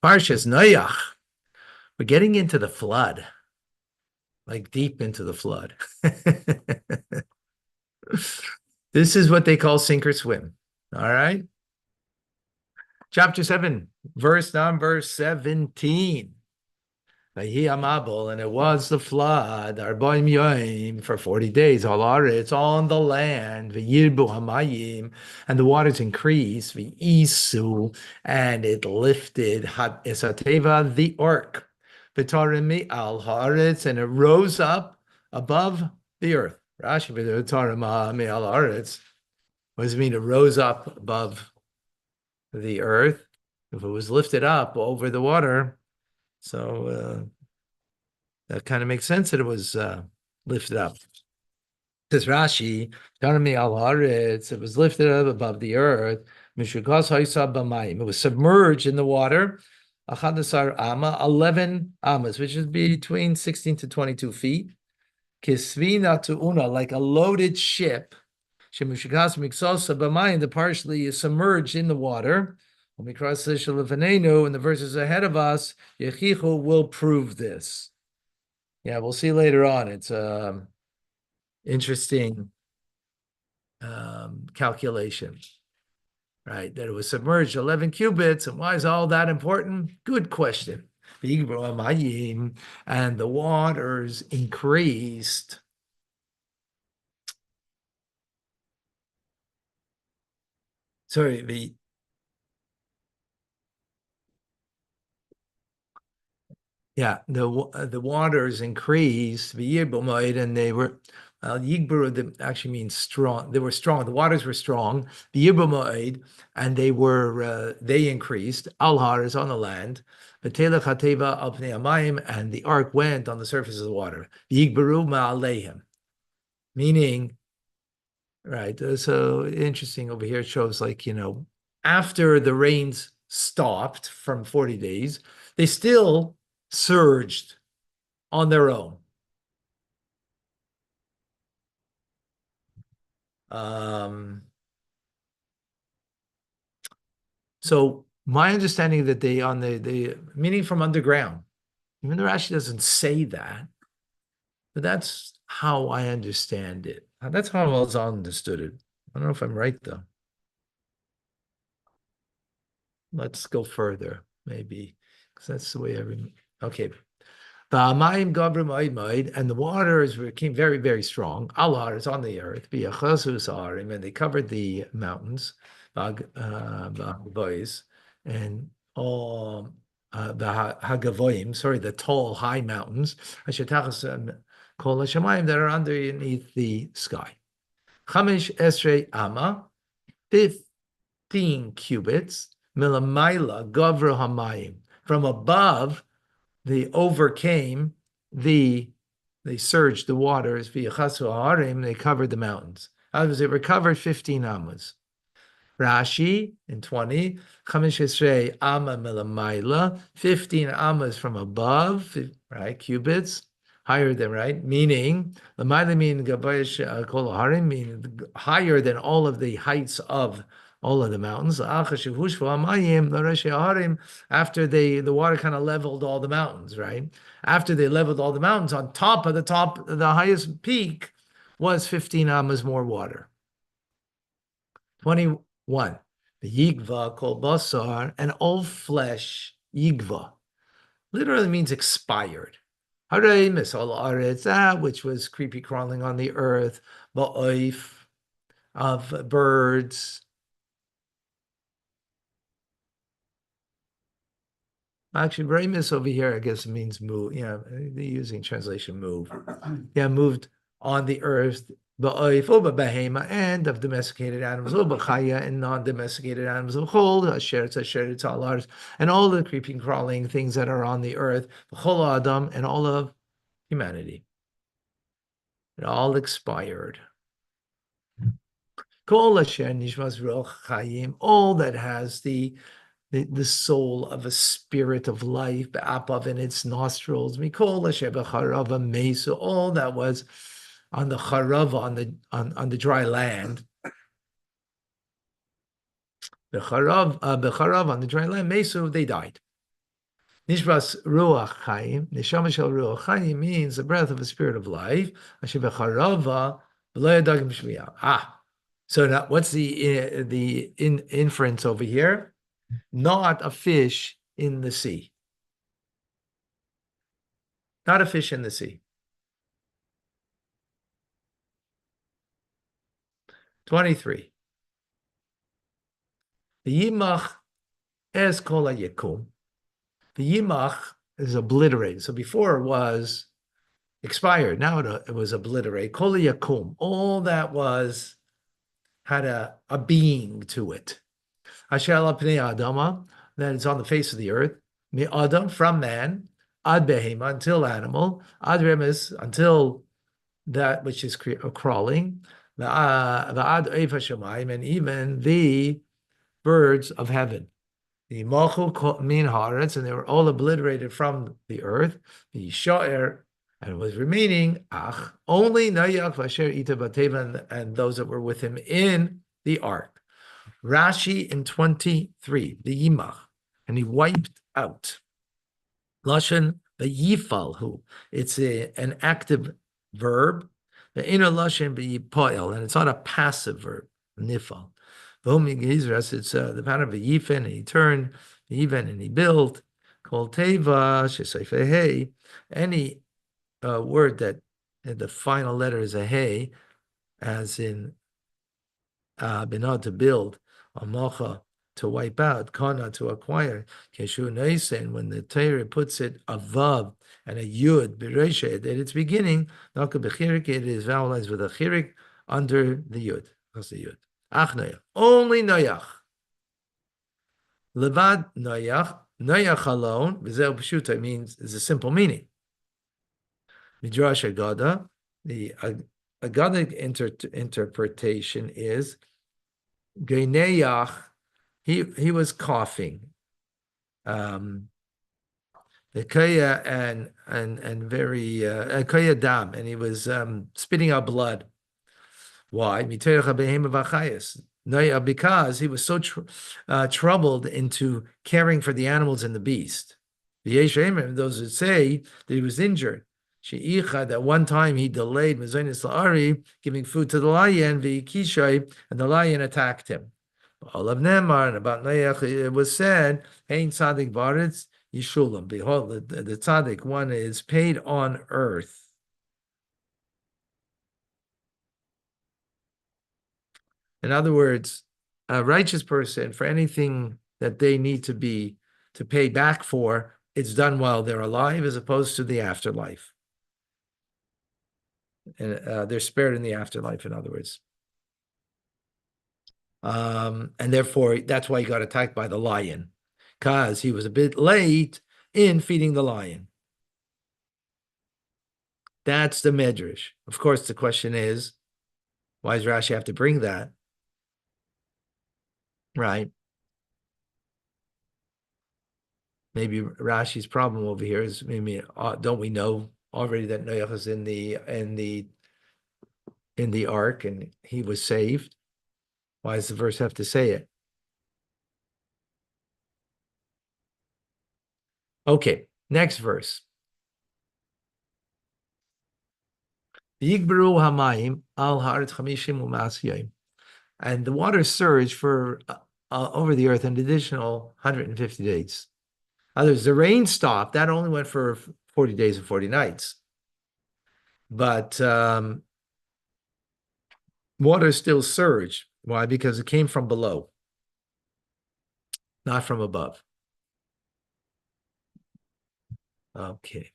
Parshas Noach. We're getting into the flood, like deep into the flood. This is what they call sink or swim. All right. Chapter 7, verse number 17. And it was the flood, Arbaim Yoim, for 40 days, it's on the land, V'yirbu Hamayim, and the waters increased, V'isu, and it lifted Esateva, the ark, V'tarimi al Haaretz, and it rose up above the earth. Rashi, V'tarimi al Haaretz. What does it mean? It rose up above the earth. If it was lifted up over the water, so that kind of makes sense that it was lifted up. Says Rashi, it was lifted up above the earth. It was submerged in the water. 11 amas, which is between 16 to 22 feet. Kisvina tu'una, like a loaded ship. The partially is submerged in the water. When we cross the Shalafenenu, in the verses ahead of us, Yechichu will prove this. Yeah, we'll see later on. It's interesting calculation, right? That it was submerged 11 cubits. And why is all that important? Good question. And the waters increased. Sorry, the waters increased, and they were Yigburu actually means strong. They were strong. The waters were strong. And they increased. Alhar is on the land. And the ark went on the surface of the water. Yigburu ma'aleihim, meaning, right? So interesting over here. It shows after the rains stopped from 40 days, they still surged on their own. So my understanding that they on the meaning from underground, even though Rashi doesn't say that, but that's how I understand it. That's how I was understood it. I don't know if I'm right though. Let's go further, maybe, because that's the way okay. And the waters became very, very strong. Allah is on the earth. And they covered the mountains, and all the Hagavoim, the tall, high mountains, that are underneath the sky. Chamish Esrei Ama, 15 cubits, Milamaila Gavra Hamayim. From above, they overcame they surged the waters via Chasu Harim, they covered the mountains. Others, they recovered 15 amas. Rashi in 20, Chamish Esrei Amma Milamaila, 15 amas from above, right? Cubits, higher than, right? Meaning, Lamaila mean Gabayish Kol Harim, meaning higher than all of the heights of all of the mountains. After the water kind of leveled all the mountains, right? After they leveled all the mountains, on top of the highest peak was 15 amas more water. 21. The yigva kol basar, and all flesh, yigva, literally means expired. Haray misal aretz, that which was creepy crawling on the earth, ba'oif, of birds. Actually, Remus over here, I guess, means move. Yeah, they're using translation move. Yeah, moved on the earth, and of domesticated animals, and non-domesticated animals, and all the creeping, crawling things that are on the earth, and all of humanity. It all expired. All that has the soul of a spirit of life, Ba'apav in its nostrils, Mikol Shebacharav Mesu, all that was on the Charav, on the dry land. The Charav on the dry land, Mesu, they died. Nishbas ruach chayim, neshama shel ruach chayim means the breath of a spirit of life. Asher becharava v'lo yadagim shmiya. So now what's the inference over here? Not a fish in the sea. Not a fish in the sea. 23. The yimach es kol hayekum. The yimach is obliterated. So before it was expired. Now it was obliterated. Kol yakum. All that was had a being to it. Asher ala pnei adama, that it's on the face of the earth. Mi adam, from man, ad behema, until animal, ad remes, until that which is crawling, the ad eif hashamayim, and even the birds of heaven. The malchu min haaretz, and they were all obliterated from the earth. The sha'er, and was remaining ach, only Noach v'asher ita b'teva, and those that were with him in the ark. Rashi in 23, the yimach, and he wiped out. Lashon v'yifalhu, it's an active verb. The inner lashon v'yipoel, and it's not a passive verb, nifal. It's the pattern of a yifen, and he turned, even, and he built. Kol teva shesayfe hey, any word that the final letter is a hey, as in binah, to build, amacha, to wipe out, kana, to acquire, keshu neisen, when the Torah puts it a vav and a yud b'reisha at its beginning, naka b'chirik, it is vowelized with a chirik under the yud. That's the yud. Ach Noach, only Noach. Levad Noach, Noach alone, v'zeh pshuta means is a simple meaning. Midrash Agada, the Agadic interpretation is Geineach, he was coughing. The kaya and very kaya dam, and he was spitting out blood. Why? Because he was so troubled into caring for the animals and the beast. Those who say that he was injured. That one time he delayed giving food to the lion, and the lion attacked him. All of Nemar, and about Noach, it was said, Ein tzaddik baretz yishulam. Behold, the tzaddik one is paid on earth. In other words, a righteous person, for anything that they need to pay back for, it's done while they're alive, as opposed to the afterlife. And they're spared in the afterlife, in other words. And therefore, that's why he got attacked by the lion, because he was a bit late in feeding the lion. That's the medrash. Of course, the question is, why does Rashi have to bring that? Right. Maybe Rashi's problem over here is, maybe don't we know already that Noach is in the ark and he was saved? Why does the verse have to say it? Okay, next verse. Yigberu hamayim al haaretz chamishim u'mas. And the water surged for over the earth an additional 150 days. Others, the rain stopped. That only went for 40 days and 40 nights. But water still surged. Why? Because it came from below, not from above. Okay.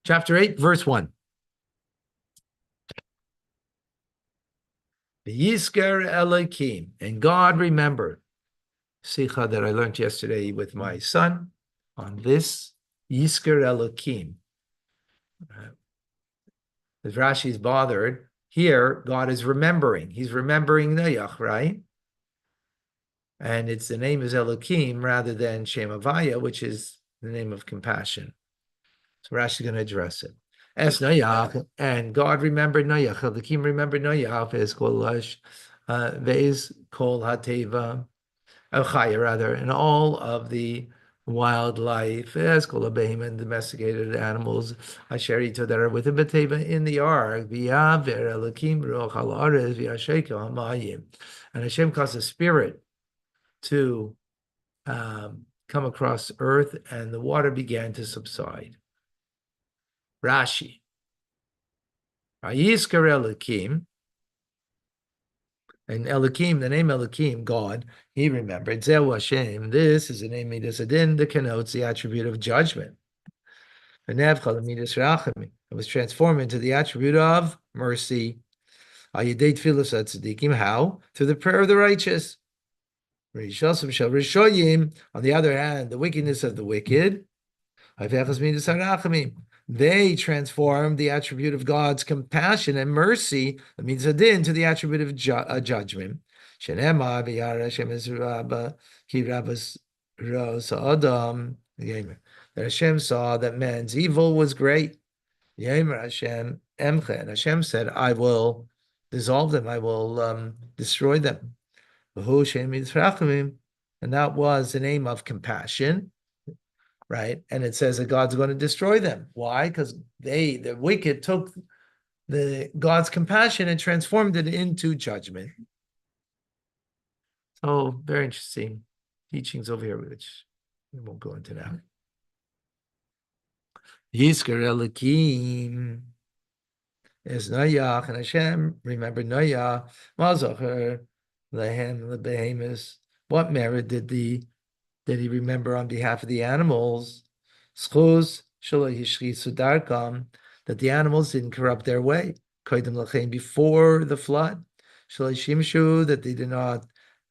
Chapter 8, verse 1. Yisker Elohim, and God remembered. Sikha that I learned yesterday with my son on this. Yisker Elohim. As Rashi is bothered, here God is remembering. He's remembering Noach, right? And the name is Elohim rather than Shem Havaya, which is the name of compassion. So Rashi is going to address it. As Noach, and God remembered Noach. Elohim remembered Noach. Ve'ez kol hateva, Chaya rather, and all of the wildlife, as kolabehim and domesticated animals, asherito that are within Bateva in the ark, v'yaver elakim ruach al aretz v'yasheka hamayim, and Hashem caused a spirit to come across earth, and the water began to subside. Rashi, Vayiskar Elokim, and Elokim, the name Elokim, God, he remembered. Zeh Hashem, this is the name Midas Adin that connotes the attribute of judgment. And Nevchal Midas Rachamim, it was transformed into the attribute of mercy. Ayidei Tfilas Tzadikim, how? Through the prayer of the righteous. Rishosim Shel Rishoyim, on the other hand, the wickedness of the wicked. They transform the attribute of God's compassion and mercy, that means adin, to the attribute of judgment. That Hashem saw that man's evil was great. And Hashem said, I will dissolve them, I will destroy them. And that was the name of compassion. Right, and it says that God's going to destroy them. Why? Because the wicked, took God's compassion and transformed it into judgment. So very interesting teachings over here, which we won't go into now. Yizkar Elokim is Noach, and Hashem remember Noach. Mazacher lehem lebehemus. What merit did he remember on behalf of the animals? Schuz shelo yishchisu darkam, that the animals didn't corrupt their way. Koydem lachem, before the flood. Shelo yishimshu, that they did not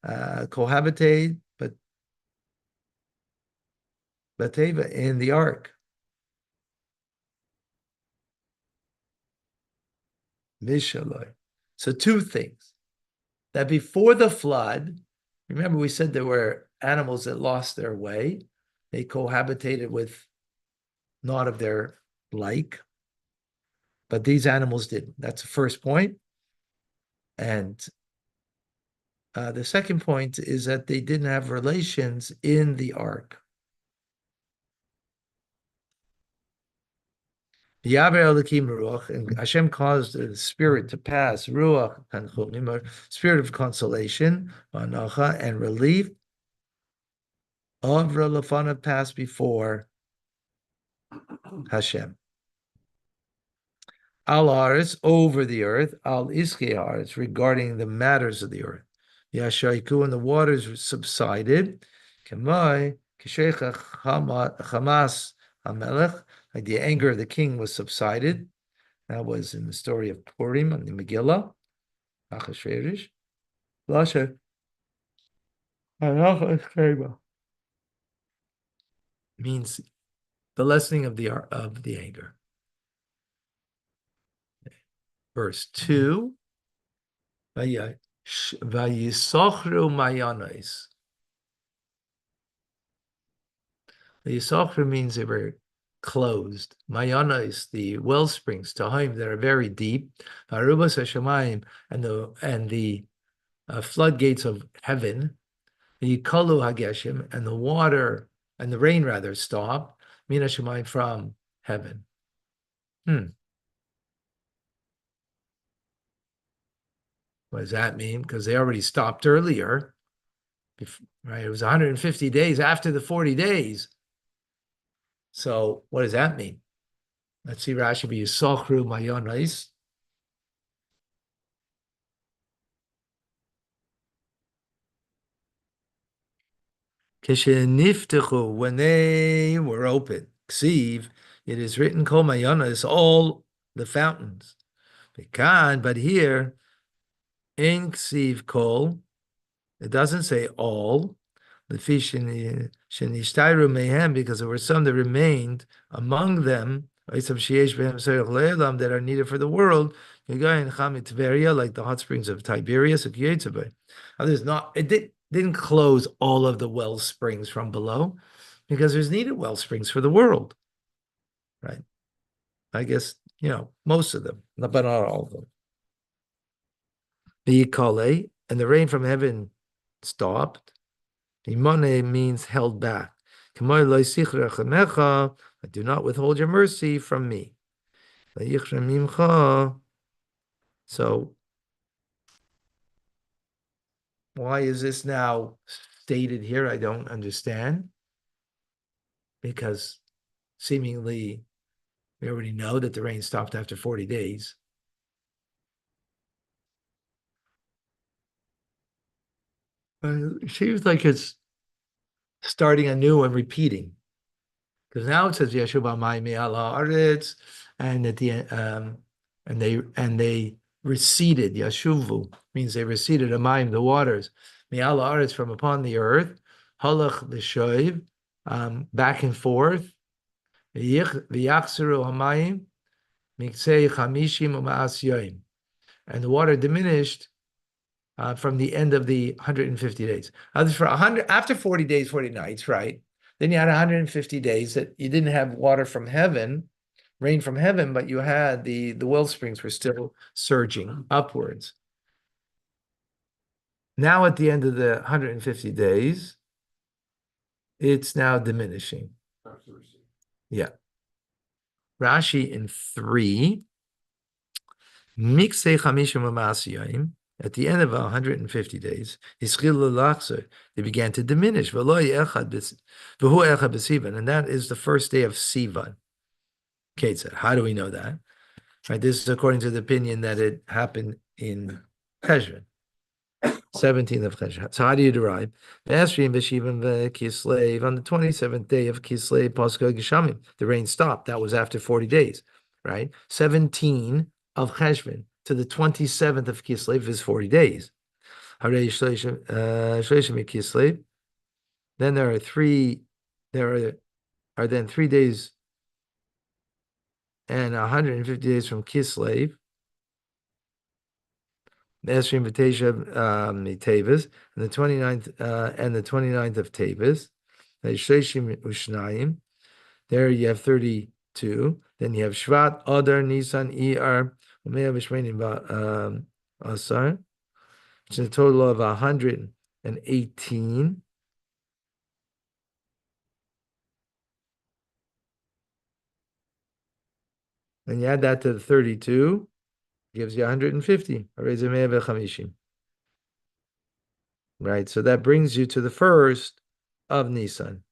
cohabitate, but bateva, in the ark. Mishaloi. So two things. That before the flood, remember we said there were animals that lost their way. They cohabitated with not of their like. But these animals didn't. That's the first point. And the second point is that they didn't have relations in the ark. And Hashem caused the spirit to pass, ruach, spirit of consolation, and relief, of Lafana, passed before Hashem. Al Haaretz, over the earth, Al Iske Haaretz, regarding the matters of the earth. Yashaiku, and the waters subsided. Kamai, Kishecha Hamas Hamelech, like the anger of the king was subsided. That was in the story of Purim and the Megillah. Achashverosh. Lasha. Means the lessening of the anger. Verse 2. Vayisochru mayanos. Vayisochru means they were closed. Mayanos, the well springs, Tahim, that are very deep. Arubas Hashemayim, and the floodgates of heaven. Yikalu Hageshim, and the water, and the rain rather, stopped. Min Hashemayim, from heaven. What does that mean? Because they already stopped earlier. Right? It was 150 days after the 40 days. So what does that mean? Let's see Rashi. Yisochru mayanos. Kisheniftechu, when they were open. Ksiv, it is written, Kol mayanos, all the fountains. But here, in Ksiv Kol, it doesn't say all. The fish in Shenishtaru Mehem, because there were some that remained among them, that are needed for the world, like the hot springs of Tiberias. Others not. It didn't close all of the well springs from below, because there's needed well springs for the world, right? I guess most of them, but not all of them. And the rain from heaven stopped. Imone means held back. Do not withhold your mercy from me. So why is this now stated here? I don't understand. Because seemingly we already know that the rain stopped after 40 days. It seems like it's starting anew and repeating. Because now it says Yeshua Mai Me'ala Aretz, and at the and they receded. Yashuvu means they receded Amayim, the waters, Me'ala Aretz, from upon the earth. Halach l'shoiv, back and forth. V'yachseru Hamayim miksei chamishim u'ma'as yoim, and the water diminished from the end of the 150 days. For 100 after 40 days, 40 nights, right? Then you had 150 days that you didn't have water from heaven, rain from heaven, but you had the well springs were still surging upwards. Now at the end of the 150 days, it's now diminishing. Yeah. Rashi in 3, Miksei chamishim u'ma'asiyim, at the end of 150 days, they began to diminish. And that is the first day of Sivan. Ketzad. How do we know that? Right, this is according to the opinion that it happened in Cheshvan, 17th of Cheshvan. So how do you derive? On the 27th day of Kislev, Pascha Geshamim, the rain stopped. That was after 40 days, right? 17 of Cheshvan to the 27th of Kislev is 40 days. Then there are 3 days and 150 days from Kislev. Esrim v'Teisha Tevis, and the 29th of Tevis. There you have 32. Then you have Shvat, Adar, Nisan, Iyar, Asar, which is a total of 118. And you add that to the 32, gives you 150. Right, so that brings you to the first of Nisan.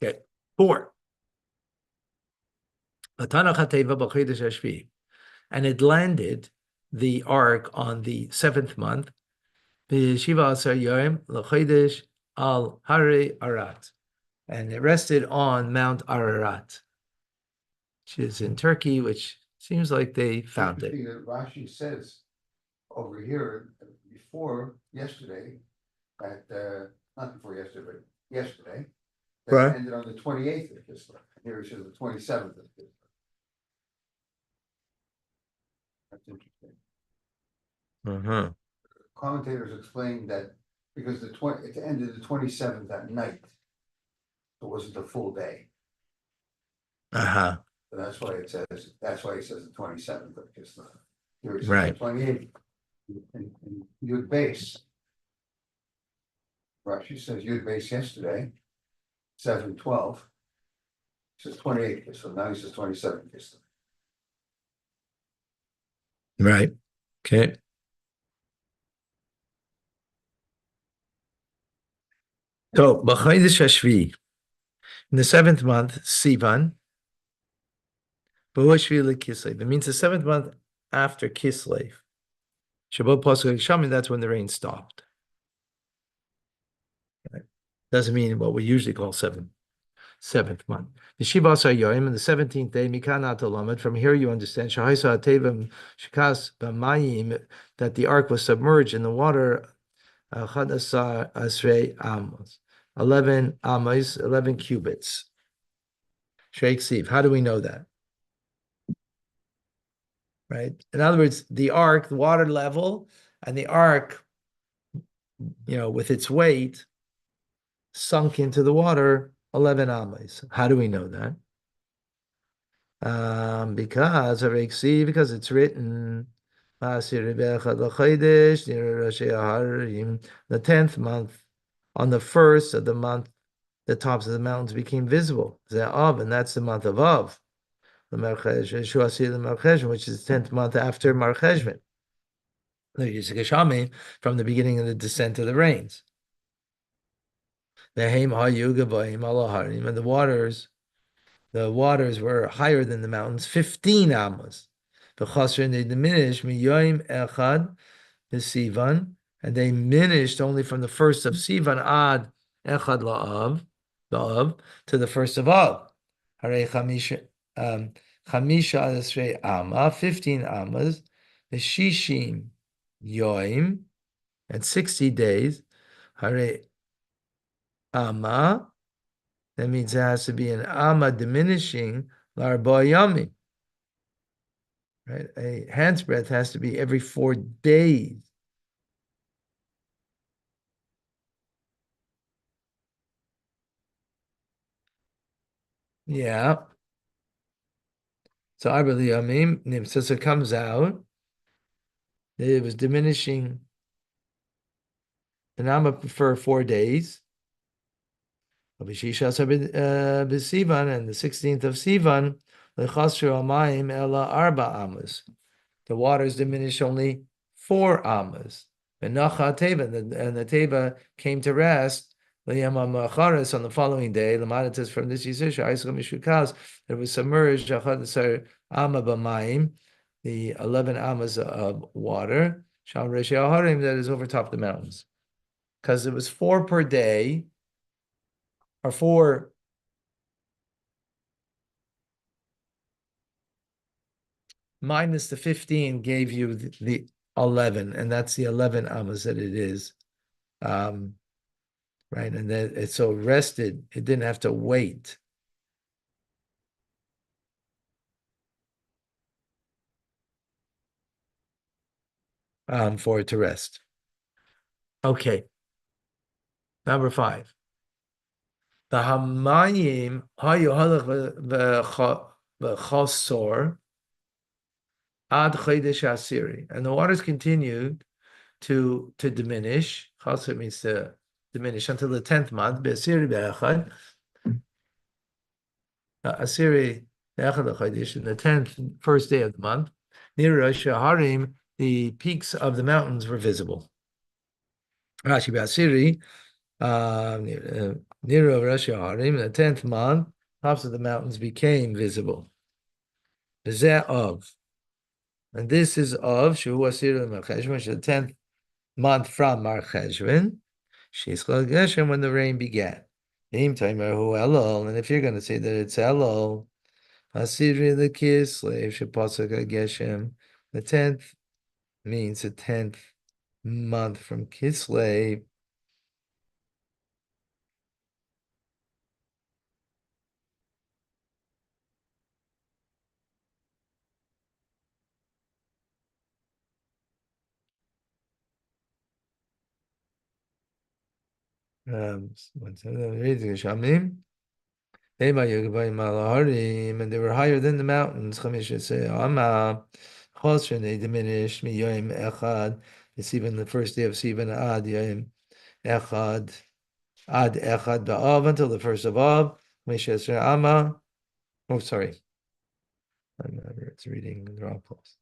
Okay, 4. And it landed the ark on the 7th month, al Hare Arat, and it rested on Mount Ararat, which is in Turkey, which seems like they found it. Rashi says over here before yesterday, at not before yesterday, but yesterday, that Right. ended on the 28th of Kislev. Here it says the 27th of Kislev. That's interesting. Commentators explain that because it ended the 27th at night, it wasn't a full day. So that's why it says the 27th of Kislev. Here it says Right. the 28th. And Yud base. Rashi says Yud base yesterday, 7/12. It says 28th, so now he says 27th. Right. Okay. So, B'chodesh Hashvi, in the 7th month, Sivan, B'hu Kislev. It means the 7th month after Kislev. Shabbat Pascha Geshamim, that's when the rain stopped. Right. Doesn't mean what we usually call 7th month. The Shivas Yoim, in the 17th day, Mikana Talamed, from here you understand, Shahaisa Tevim Shikas B'mayim, that the ark was submerged in the water, Chadasar Asrei Amos, 11 Amos, 11 cubits. Sheikh Siv, how do we know that? Right? In other words, the ark, the water level, and the ark, with its weight, sunk into the water 11 Amos. How do we know that? Because it's written, The 10th month, on the first of the month, the tops of the mountains became visible. Av, and that's the month of Av. The Marcheshvan, which is the 10th month after Marcheshvan. From the beginning of the descent of the rains. And the waters were higher than the mountains, 15 amos. And they diminished Sivan, and they diminished only from the first of Sivan ad echad la'av, to the first of Av. Hare chamisha esrei amma, 15 amas, the shishim yoim, and 60 days. Hare amma, that means it has to be an amma diminishing l'arba yami. Right? A hand's breadth has to be every 4 days. Yeah. So I believe Yamim, since it comes out, it was diminishing the Nama for 4 days. And the 16th of Sivan, the waters diminished only 4 amas. And the Teva came to rest on the following day. Lamadatis from this Yisrael, it was submerged the 11 amas of water, that is over top the mountains. Because it was 4 per day, or 4 minus the 15 gave you the 11, and that's the 11 amas that it is. Right, and then it so rested, it didn't have to wait. For it to rest. Okay. Number 5. The Hamayim hayu halach v'chosor ad chodesh asiri, and the waters continued to diminish. Chosor means to diminish until the 10th month. Be'asiri be'echad. Asiri be'echad chodesh, in the 10th, first day of the month. Near Rosh Harim, the peaks of the mountains were visible. Rashi be'asiri. Near Rosh Harim, the 10th month, tops of the mountains became visible. Of, and this is of Shu Asir Marcheshvan, which is the 10th month from Marcheshvan. Sheischal Geshem, when the rain began. And if you're going to say that it's Elul, Asiri the Kislev Shepasak Geshem, the 10th means the 10th month from Kislev. And they were higher than the mountains. They diminished. It's even the first day of Sivan ad Yom Echad ad Echad ba'av, until the first of Av. Oh, sorry, it's reading the wrong place.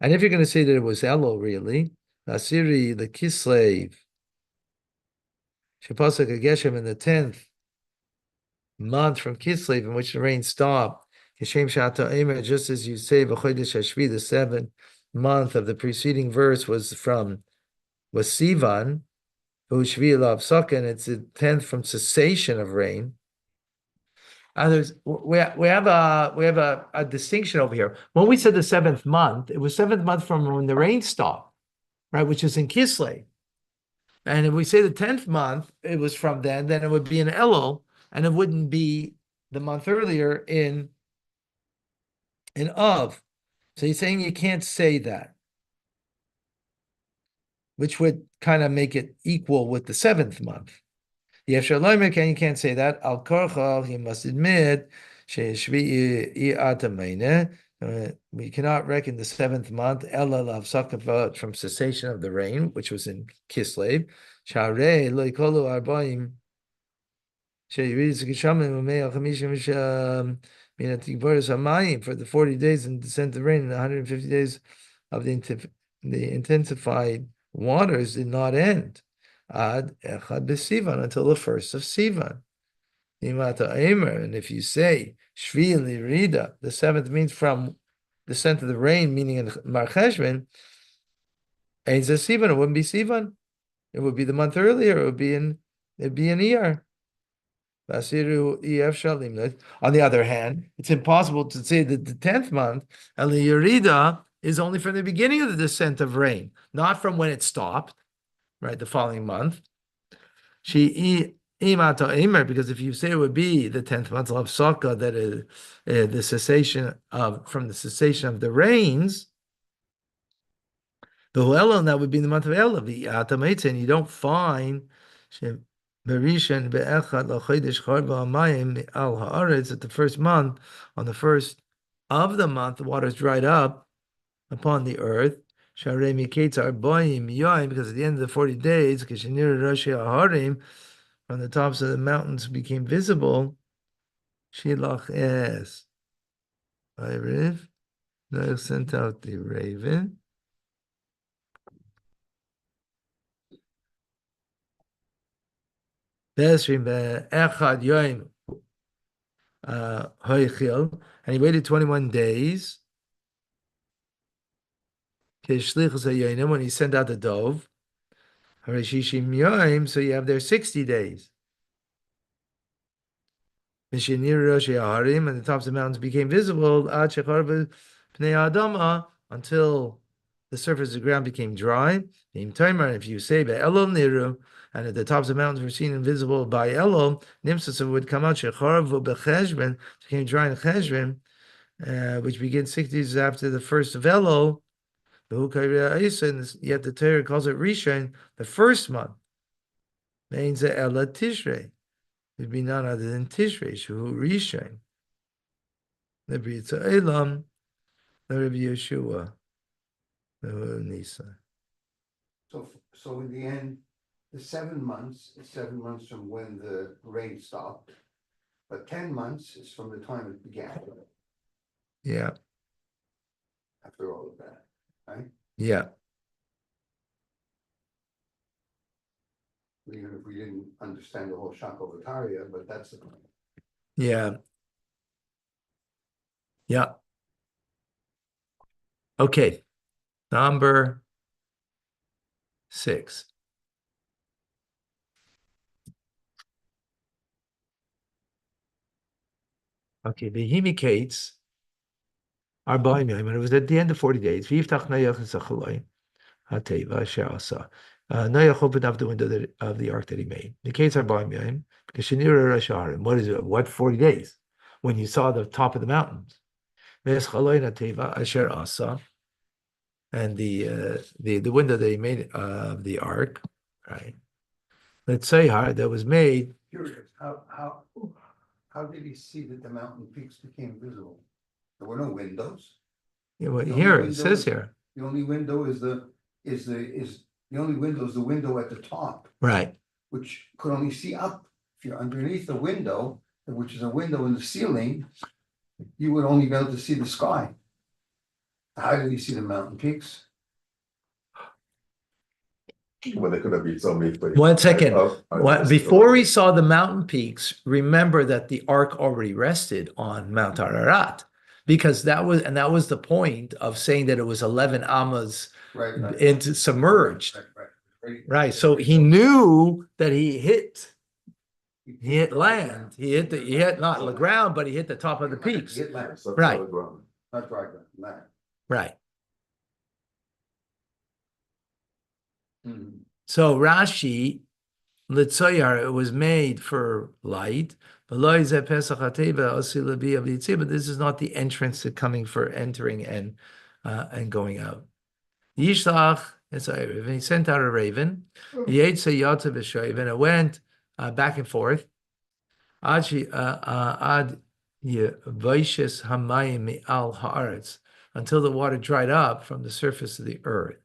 And if you're going to say that it was Elul, really, Asiri the Kislev, Shepasak Geshem, in the 10th month from Kislev, in which the rain stopped, just as you say, the 7th month of the preceding verse was Sivan, and it's the 10th from cessation of rain. And we have a distinction over here. When we said the 7th month, it was 7th month from when the rain stopped, right? Which is in Kislev. And if we say the 10th month, it was from then it would be an Elul, and it wouldn't be the month earlier in Av. So he's saying you can't say that, which would kind of make it equal with the 7th month. You can't say that. Al Korcha, he must admit, We cannot reckon the seventh month from cessation of the rain, which was in Kislev. For the 40 days in descent of rain and the 150 days of the intensified waters did not end until the first of Sivan. And if you say Shvi Lirida, the seventh means from descent of the rain, meaning in Mar Cheshvan, Ein Zeh Sivan, it wouldn't be Sivan. It would be the month earlier. It'd be in Iyar. On the other hand, it's impossible to say that the 10th month, Eli Yerida, is only from the beginning of the descent of rain, not from when it stopped, right, the following month. Because if you say it would be the 10th month of Saka, that is the cessation from the cessation of the rains, the Elul, that would be the month of Elul, and you don't find Berishan be'echad l'chodesh charva hamayim al haaretz, at the first month, on the first of the month, the waters dried up upon the earth. Sharei miketz arboim yoim, because at the end of the 40 days, kishenir rashi haharim, from the tops of the mountains became visible. Shilach es. Vayriv, Noach sent out the raven. Besrim be'echad yoim hoichil, and he waited 21 days. When he sent out the dove, so you have there 60 days. And the tops of the mountains became visible until the surface of the ground became dry. If you say by Elul Niru, and at the tops of the mountains were seen and visible by Elul, Nimsas would come out became dry in Cheshvan, which begins 60 days after the first of Elul. Yet the Torah calls it Rishon, the first month. Means that Ela Tishrei. It would be none other than Tishrei, Shuhu Rishon. The Britza Elam, the Rabbi Yeshua, the Nisa. So in the end, the 7 months is 7 months from when the rain stopped, but 10 months is from the time it began. Yeah. After all of that, right? Yeah. Even if we didn't understand the whole Shakovataria, but that's the point. Yeah. Yeah. Okay. Number 6. Okay, the Himikates are buying me, and it was at the end of 40 days. Noach opened up the window of the ark that he made. The Kates are buying me, because what is it? What 40 days? When you saw the top of the mountains. And the window that he made of the ark, right? Let's say that was made. Curious, how did he see that the mountain peaks became visible? There were no windows. Yeah, well, here it says here. The only window is the window at the top. Right. Which could only see up. If you're underneath the window, which is a window in the ceiling, you would only be able to see the sky. How did he see the mountain peaks? Well, they could have been so many. 1 second. Before we saw the mountain peaks, remember that the ark already rested on Mount Ararat, because that was the point of saying that it was 11 amas into submerged. Right. So he knew that he hit land. He hit not the ground, but he hit the top of the peaks. Right. Not dry ground, land. Right. Mm-hmm. So Rashi, Litzoyar, it was made for light, but this is not the entrance to coming for entering and going out. Yishlach, and he sent out a raven. And it went back and forth. Ad Vaishis hamayim al haaretz, until the water dried up from the surface of the earth.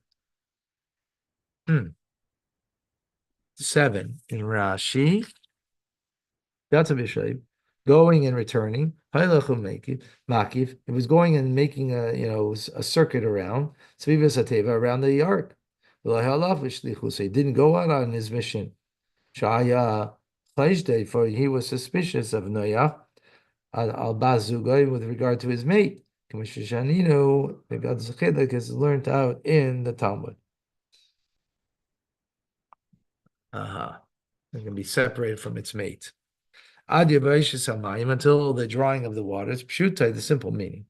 7 in Rashi. Going and returning. Makif. It was going and making a circuit around around the ark. So he didn't go out on his mission. For he was suspicious of Noach al Bazugai with regard to his mate. Is learned out in the Talmud. It can be separated from its mate. Until the drying of the waters. Pshutai, the simple meaning.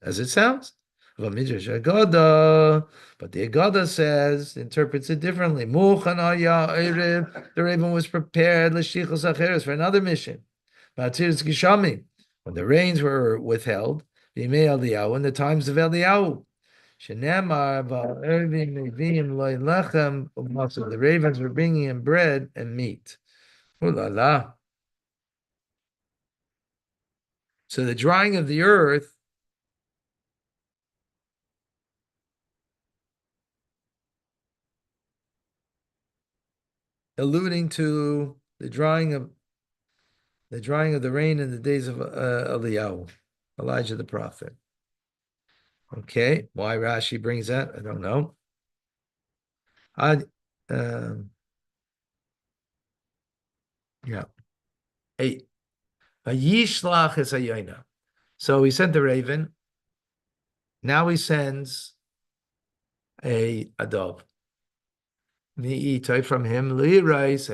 As it sounds. But the Agada says, interprets it differently. The raven was prepared for another mission. When the rains were withheld, in the times of Eliyahu. The ravens were bringing him bread and meat. Ooh la la. So the drying of the earth alluding to the drying of the rain in the days of Eliyahu, Elijah the prophet. Okay, why Rashi brings that, I don't know. Yeah. 8. Vayishlach es hayona. So he sent the raven. Now he sends a dove. From him, li'rais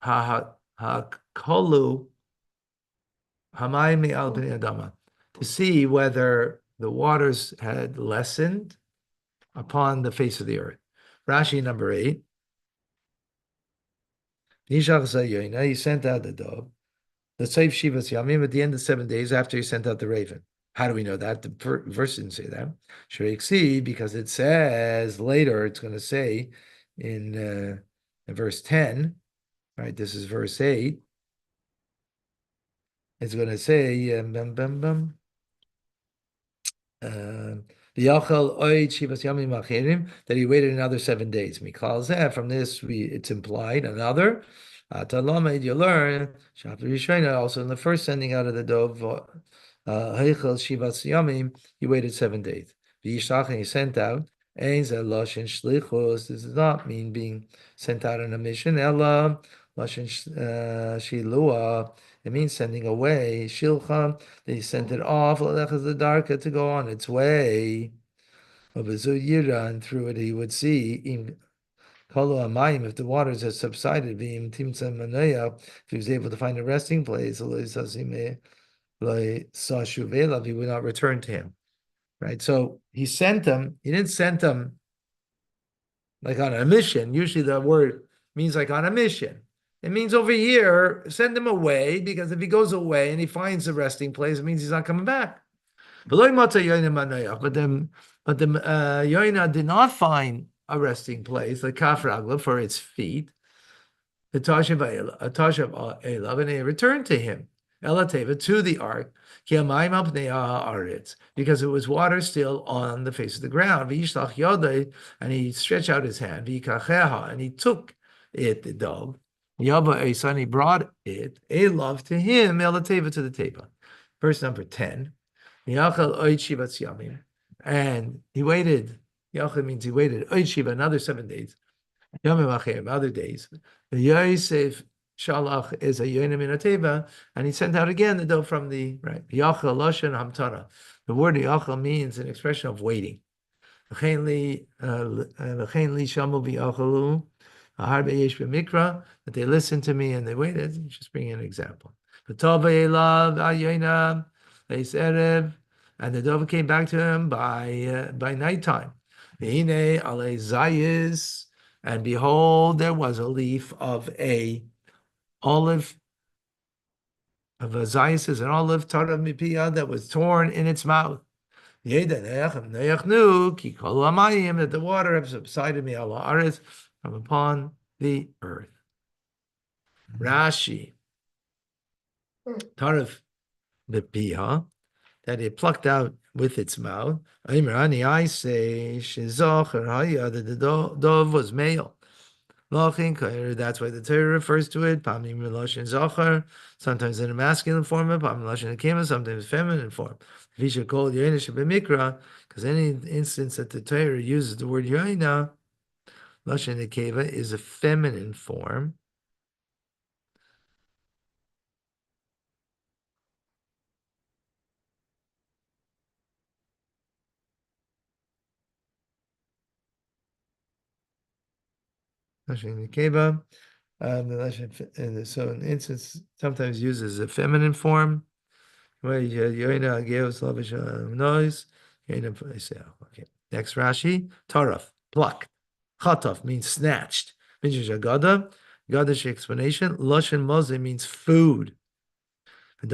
hakolu hamayim al bnei adama, to see whether the waters had lessened upon the face of the earth. Rashi number 8. He sent out the dove. The Seif Shivas Yamim at the end of 7 days after he sent out the raven. How do we know that? The verse didn't say that. Shreiksi, because it says later, it's going to say in verse 10, right? This is verse 8. It's going to say, that he waited another 7 days. From this, it's implied another. You learn also in the first sending out of the dove, he waited 7 days. He sent out. This does not mean being sent out on a mission. It means sending away. Shilcha, they sent it off to go on its way. And through it he would see if the waters had subsided, if he was able to find a resting place, he would not return to him. Right? So he sent them, he didn't send them like on a mission. Usually the word means like on a mission. It means over here, send him away, because if he goes away and he finds a resting place, it means he's not coming back. But the Yoina did not find a resting place, like Kaf Ragla, for its feet. The Tashav Elav, and they returned to him, Elateva, to the ark, because it was water still on the face of the ground. And he stretched out his hand, and he took it, the dove. He brought it, Elav, to him, Elateva, to the table. Verse number 10. And he waited. Yachal means he waited. Another 7 days. Other days. Yosef Shalach is a yonim in a teva, and he sent out again the dough from the right. Yachal loshen hamtara. The word yachal means an expression of waiting. That they listened to me and they waited. Just bring an example. And the dove came back to him by nighttime. And behold, there was a leaf of a olive, of a zayis is an olive, tarav mipiyah, that was torn in its mouth. Noach knew that the water have subsided me ala aretz, from upon the earth. Rashi, Tarav the pia, that it plucked out with its mouth. I say, that the dove was male. That's why the Torah refers to it. Sometimes in a masculine form, sometimes feminine form. Because any instance that the Torah uses the word yoina, lashon nekeva is a feminine form. Lashon nekeva. So an instance sometimes uses a feminine form. Okay. Next Rashi, Taraf, plucked. Chataf means snatched. Gadash explanation. Lashon moze means food. In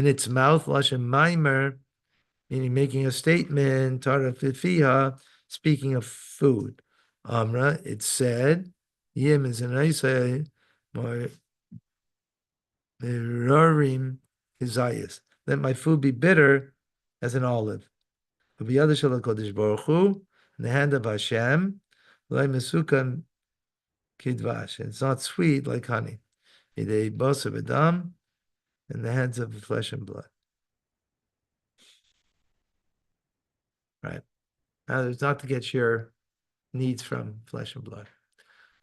its mouth, Lashon maimer, meaning making a statement. Taraf speaking of food. Amra, it said, Yim is an Isai, Rorim Hizayas. Let my food be bitter as an olive. In the hand of Hashem, Mesukan Kidvash. It's not sweet like honey. Idei Basa B'dam, in the hands of flesh and blood. Right. Now, it's not to get your needs from flesh and blood.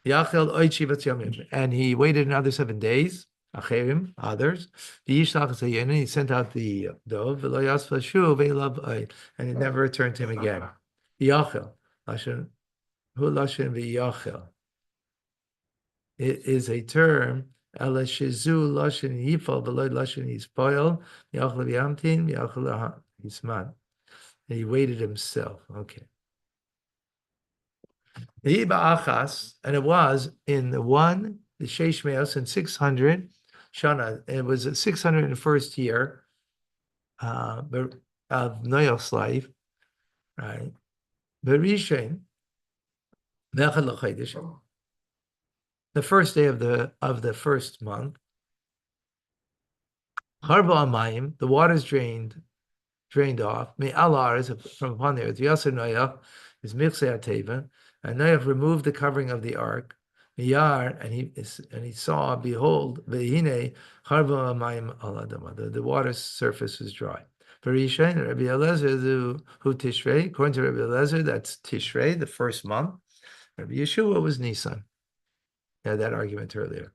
And he waited another 7 days. Acherim, others. He sent out the dove, and it never returned to him again. Yachel, lashon, hu lashon v'yachel. It is a term. Elashizu lashon yifal v'loy lashon yispoil. Yachel v'yamtin yachel yisman. He waited himself. Okay. And it was in the Sheish Meos in 600 Shana. It was the 601st year of Noach's life, right? Berishain, the first day of the first month. Harba Amayim, the waters drained off. Me Alar is from upon the earth. Yasser Noach is Michsei Ateva. And Noach removed the covering of the ark, Miyar, and he saw, behold, Vehine Harba Amayim Aladama. The water's surface was dry. Perisha and Rabbi Eliezer, who Tishrei, according to Rabbi Eliezer, that's Tishrei, the first month. Rabbi Yeshua was Nisan. We had that argument earlier.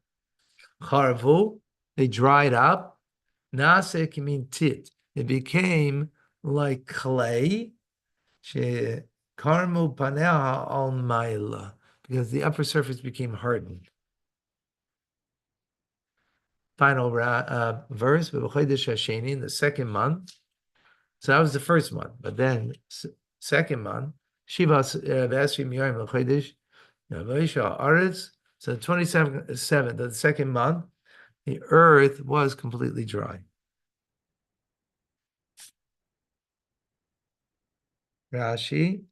Charvu, they dried up. Nase mean tit. It became like clay. Karmu paneha al maila, because the upper surface became hardened. Final verse, in the second month. So that was the first month, but then second month, Shivas V'Esrim Yoyim L'Chodesh V'Isha Aretz. So the 27th of the second month, the earth was completely dry. Rashi,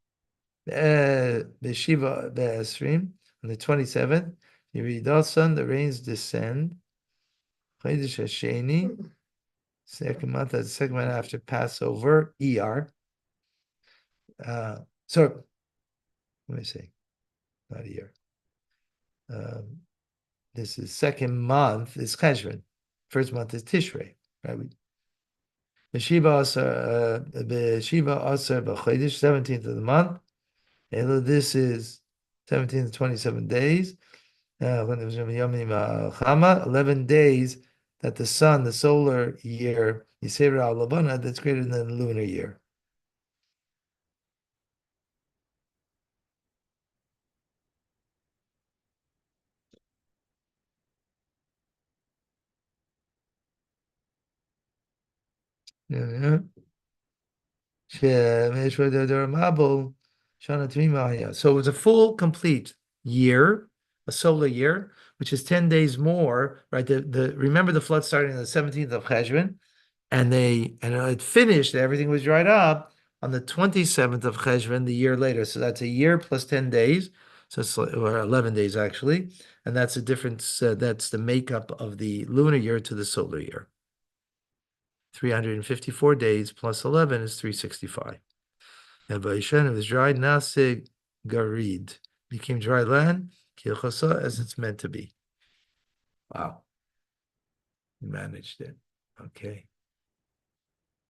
the Shiva V'Esrim, on the 27th, Yeridasan, the rains descend. Chodesh Hasheni, second month, that's the second month after Passover, ER. So, let me see, not a year. This is second month is Cheshvan. First month is Tishrei, right? Beshiva Asar b'Chodesh, 17th of the month. This is 17 to 27 days. 11 days that the sun, the solar year, Yisera al-Labana, that's greater than the lunar year. So it was a full, complete year, a solar year, which is 10 days more, right? Remember the flood started on the 17th of Cheshvan, and it finished, everything was dried up on the 27th of Cheshvan, the year later. So that's a year plus 10 days. So it's or 11 days actually. And that's a difference. That's the makeup of the lunar year to the solar year. 354 days plus 11 is 365. And Vaishen was dried Nasig Garid, became dry land, Kilchasa, as it's meant to be. Wow. You managed it. Okay.